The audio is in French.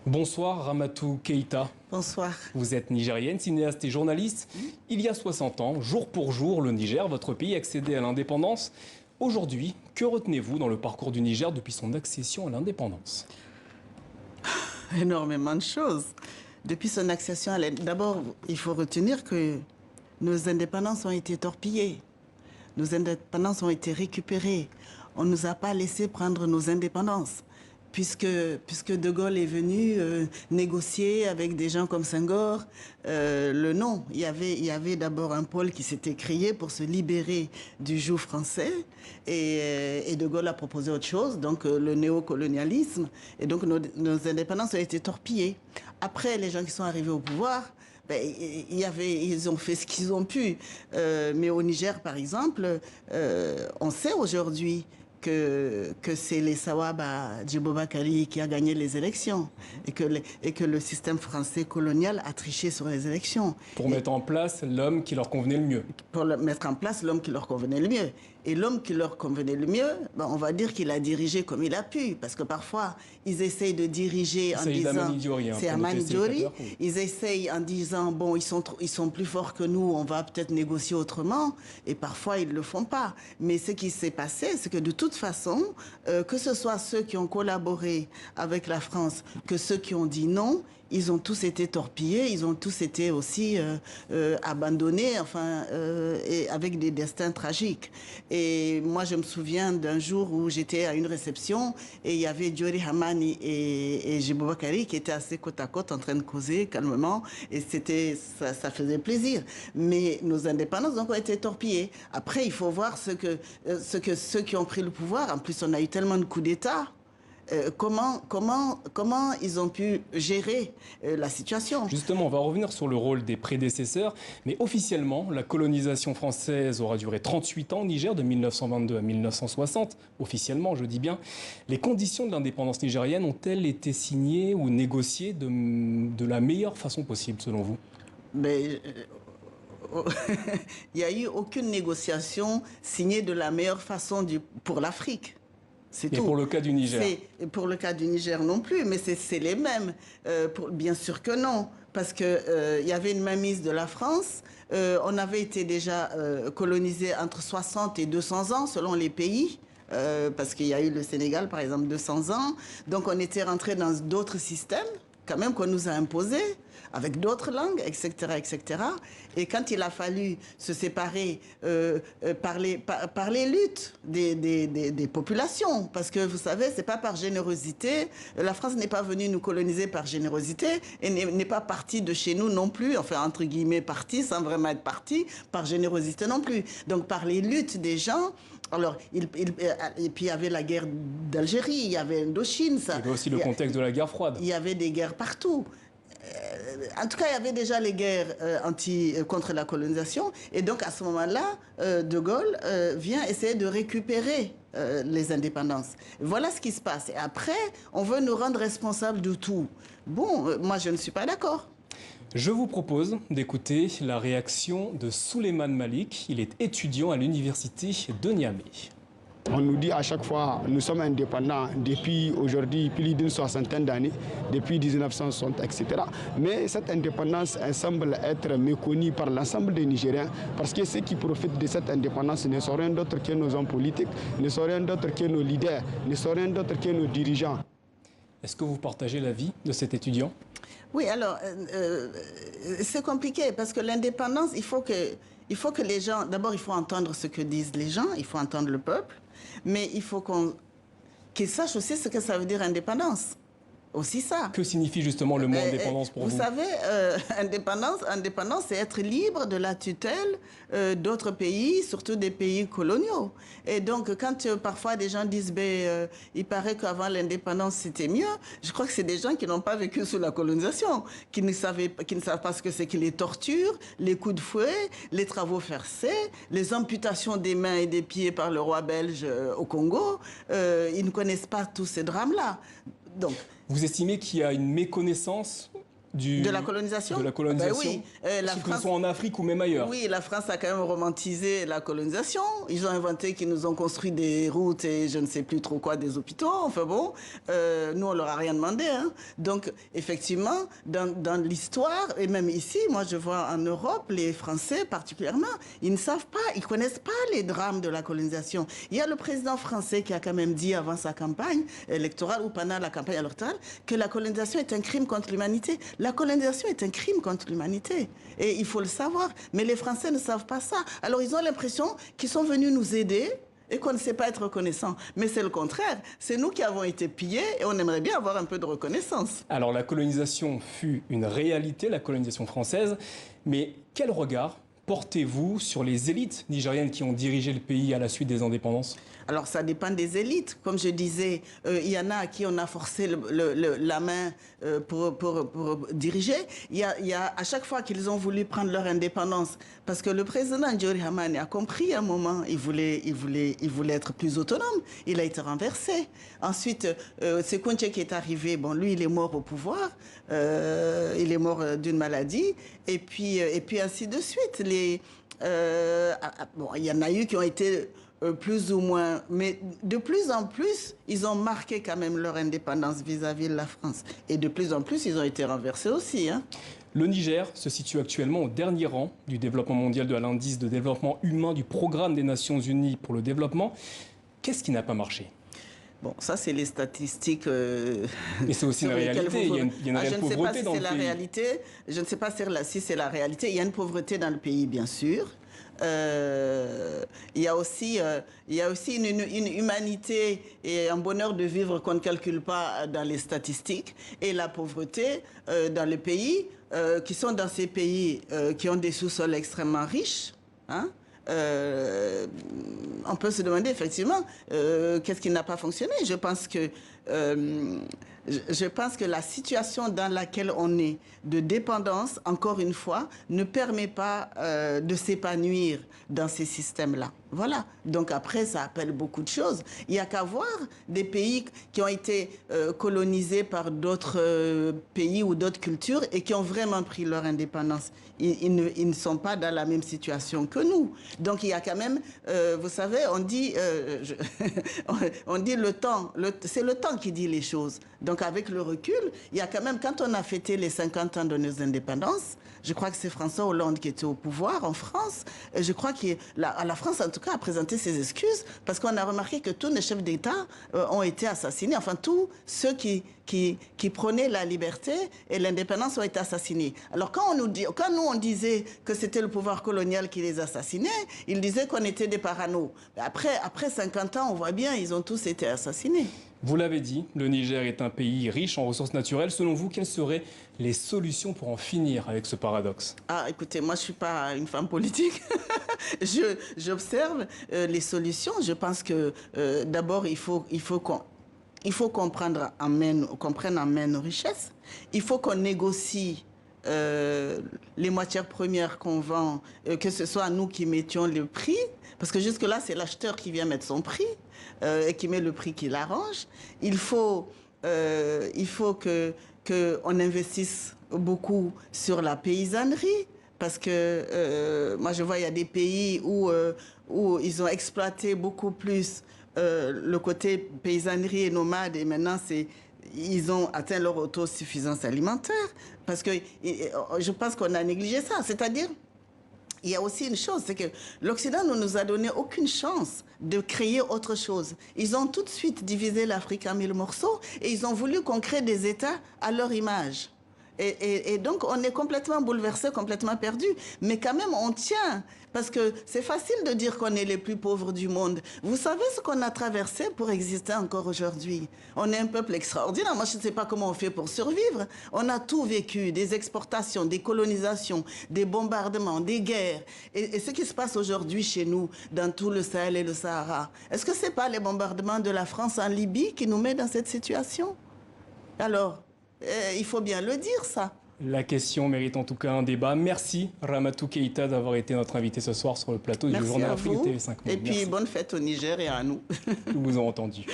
Bonsoir Ramatou Keïta. Bonsoir. Vous êtes nigérienne, cinéaste et journaliste. Il y a 60 ans, jour pour jour, le Niger, votre pays, accédait à l'indépendance. Aujourd'hui, que retenez-vous dans le parcours du Niger depuis son accession à l'indépendance? Énormément de choses. Depuis son accession à l'indépendance, d'abord, il faut retenir que nos indépendances ont été torpillées. Nos indépendances ont été récupérées. On ne nous a pas laissé prendre nos indépendances. Puisque De Gaulle est venu négocier avec des gens comme Senghor, non. Il y avait d'abord un pôle qui s'était créé pour se libérer du joug français et De Gaulle a proposé autre chose, donc le néocolonialisme. Et donc nos indépendances ont été torpillées. Après, les gens qui sont arrivés au pouvoir, ils ont fait ce qu'ils ont pu. Mais au Niger, par exemple, on sait aujourd'hui que c'est les Sawaba Djibo-Bakary qui a gagné les élections et que le système français colonial a triché sur les élections. Pour mettre en place l'homme qui leur convenait le mieux. Pour mettre en place l'homme qui leur convenait le mieux. Et l'homme qui leur convenait le mieux, on va dire qu'il a dirigé comme il a pu. Parce que parfois, ils essayent de diriger en disant... C'est Amani Diori. Ils essayent en disant, bon, ils sont plus forts que nous, on va peut-être négocier autrement. Et parfois, ils ne le font pas. Mais ce qui s'est passé, c'est que de toute façon, que ce soit ceux qui ont collaboré avec la France, que ceux qui ont dit non, ils ont tous été torpillés, ils ont tous été aussi abandonnés, enfin, et avec des destins tragiques. Et moi, je me souviens d'un jour où j'étais à une réception et il y avait Diori Hamani et Djibo Bakary qui étaient assez côte à côte en train de causer calmement et ça faisait plaisir. Mais nos indépendances ont été torpillées. Après, il faut voir ce que ceux qui ont pris le pouvoir, en plus on a eu tellement de coups d'État, comment ils ont pu gérer la situation. Justement, on va revenir sur le rôle des prédécesseurs, mais officiellement, la colonisation française aura duré 38 ans au Niger, de 1922 à 1960, officiellement, je dis bien. Les conditions de l'indépendance nigérienne ont-elles été signées ou négociées de la meilleure façon possible, selon vous? Mais, il n'y a eu aucune négociation signée de la meilleure façon pour l'Afrique. Et tout. Pour le cas du Niger? Pour le cas du Niger non plus, mais c'est les mêmes. Bien sûr que non, parce qu'il y avait une mainmise de la France. On avait été déjà colonisé entre 60 et 200 ans selon les pays. Parce qu'il y a eu le Sénégal, par exemple, 200 ans. Donc on était rentré dans d'autres systèmes, quand même, qu'on nous a imposés, avec d'autres langues, etc., etc. Et quand il a fallu se séparer par les luttes des populations, parce que vous savez, c'est pas par générosité, la France n'est pas venue nous coloniser par générosité, et n'est pas partie de chez nous non plus, enfin, entre guillemets, partie, sans vraiment être partie, par générosité non plus. Donc, par les luttes des gens. Alors, et puis il y avait la guerre d'Algérie, il y avait Indochine. Il y avait aussi le contexte de la guerre froide. Il y avait des guerres partout. En tout cas, il y avait déjà les guerres contre la colonisation. Et donc, à ce moment-là, De Gaulle vient essayer de récupérer les indépendances. Voilà ce qui se passe. Et après, on veut nous rendre responsables de tout. Bon, moi, je ne suis pas d'accord. Je vous propose d'écouter la réaction de Souleymane Malik. Il est étudiant à l'université de Niamey. On nous dit à chaque fois, nous sommes indépendants depuis aujourd'hui plus d'une soixantaine d'années, depuis 1960, etc. Mais cette indépendance semble être méconnue par l'ensemble des Nigériens, parce que ceux qui profitent de cette indépendance ne sont rien d'autre que nos hommes politiques, ne sont rien d'autre que nos leaders, ne sont rien d'autre que nos dirigeants. Est-ce que vous partagez l'avis de cet étudiant? Oui, alors, c'est compliqué, parce que l'indépendance, il faut que les gens... D'abord, il faut entendre ce que disent les gens, il faut entendre le peuple, mais il faut qu'ils sachent aussi ce que ça veut dire indépendance. Aussi ça. Que signifie justement le mot indépendance pour vous? Vous savez, indépendance, c'est être libre de la tutelle d'autres pays, surtout des pays coloniaux. Et donc, quand parfois des gens disent, il paraît qu'avant l'indépendance c'était mieux, je crois que c'est des gens qui n'ont pas vécu sous la colonisation, qui ne savent pas ce que c'est que les tortures, les coups de fouet, les travaux forcés, les amputations des mains et des pieds par le roi belge au Congo. Ils ne connaissent pas tous ces drames-là. Donc, vous estimez qu'il y a une méconnaissance De la colonisation? De la colonisation. Ben oui. Que ce soit en Afrique ou même ailleurs. Oui, la France a quand même romantisé la colonisation. Ils ont inventé qu'ils nous ont construit des routes et je ne sais plus trop quoi, des hôpitaux. Enfin bon, nous, on leur a rien demandé. Hein. Donc, effectivement, dans l'histoire, et même ici, moi, je vois en Europe, les Français particulièrement, ils ne savent pas, ils ne connaissent pas les drames de la colonisation. Il y a le président français qui a quand même dit avant sa campagne électorale ou pendant la campagne électorale que la colonisation est un crime contre l'humanité. La colonisation est un crime contre l'humanité. Et il faut le savoir. Mais les Français ne savent pas ça. Alors, ils ont l'impression qu'ils sont venus nous aider et qu'on ne sait pas être reconnaissant. Mais c'est le contraire. C'est nous qui avons été pillés et on aimerait bien avoir un peu de reconnaissance. Alors, la colonisation fut une réalité, la colonisation française. Mais quel regard portez-vous sur les élites nigériennes qui ont dirigé le pays à la suite des indépendances? Alors, ça dépend des élites. Comme je disais, il y en a à qui on a forcé la main pour diriger. Il y a à chaque fois qu'ils ont voulu prendre leur indépendance, parce que le président Djori Hamani a compris à un moment, il voulait être plus autonome. Il a été renversé. Ensuite, Sékou Nché qui est arrivé, bon, lui, il est mort au pouvoir. Il est mort d'une maladie. Et puis ainsi de suite. Bon, il y en a eu qui ont été plus ou moins, mais de plus en plus, ils ont marqué quand même leur indépendance vis-à-vis de la France. Et de plus en plus, ils ont été renversés aussi. Hein. Le Niger se situe actuellement au dernier rang du développement mondial de l'indice de développement humain du Programme des Nations Unies pour le développement. Qu'est-ce qui n'a pas marché? Bon, ça, c'est les statistiques. Mais c'est aussi la réalité. Il y a une réelle pauvreté dans le pays. Je ne sais pas si c'est la réalité. Il y a une pauvreté dans le pays, bien sûr. Il y a aussi une humanité et un bonheur de vivre qu'on ne calcule pas dans les statistiques. Et la pauvreté dans les pays qui sont dans ces pays qui ont des sous-sols extrêmement riches. Hein, on peut se demander effectivement qu'est-ce qui n'a pas fonctionné. Je pense que la situation dans laquelle on est de dépendance, encore une fois, ne permet pas de s'épanouir dans ces systèmes-là. Voilà. Donc après, ça appelle beaucoup de choses. Il n'y a qu'à voir des pays qui ont été colonisés par d'autres pays ou d'autres cultures et qui ont vraiment pris leur indépendance. Ils ne sont pas dans la même situation que nous. Donc il y a quand même, vous savez, on dit le temps, c'est le temps qui dit les choses. Donc avec le recul, il y a quand même, quand on a fêté les 50 ans de nos indépendances, je crois que c'est François Hollande qui était au pouvoir en France. Je crois que la France, en tout cas, a présenté ses excuses parce qu'on a remarqué que tous les chefs d'État ont été assassinés. Enfin, tous ceux qui prônaient la liberté et l'indépendance ont été assassinés. Alors, quand nous, on disait que c'était le pouvoir colonial qui les assassinait, ils disaient qu'on était des parano. Après 50 ans, on voit bien, ils ont tous été assassinés. Vous l'avez dit, le Niger est un pays riche en ressources naturelles. Selon vous, quelles seraient les solutions pour en finir avec ce paradoxe? Ah, écoutez, moi, je ne suis pas une femme politique. J'observe les solutions. Je pense que d'abord, il faut qu'on prenne en main nos richesses. Il faut qu'on négocie les matières premières qu'on vend, que ce soit nous qui mettions le prix, parce que jusque-là, c'est l'acheteur qui vient mettre son prix et qui met le prix qui l'arrange. Il faut qu'on investisse beaucoup sur la paysannerie, parce que moi, je vois, il y a des pays où ils ont exploité beaucoup plus le côté paysannerie et nomade, et maintenant, ils ont atteint leur autosuffisance alimentaire, parce que je pense qu'on a négligé ça. C'est-à-dire, il y a aussi une chose, c'est que l'Occident ne nous a donné aucune chance de créer autre chose. Ils ont tout de suite divisé l'Afrique en 1000 morceaux et ils ont voulu qu'on crée des États à leur image. Et donc, on est complètement bouleversé, complètement perdu. Mais quand même, on tient. Parce que c'est facile de dire qu'on est les plus pauvres du monde. Vous savez ce qu'on a traversé pour exister encore aujourd'hui? On est un peuple extraordinaire. Moi, je ne sais pas comment on fait pour survivre. On a tout vécu, des exportations, des colonisations, des bombardements, des guerres. Et ce qui se passe aujourd'hui chez nous, dans tout le Sahel et le Sahara, est-ce que ce n'est pas les bombardements de la France en Libye qui nous met dans cette situation? Alors, il faut bien le dire, ça. La question mérite en tout cas un débat. Merci Ramatou Keïta d'avoir été notre invité ce soir sur le plateau du Journal Afrique de TV5 Monde. Et puis bonne fête au Niger et à nous. Nous vous avons entendu.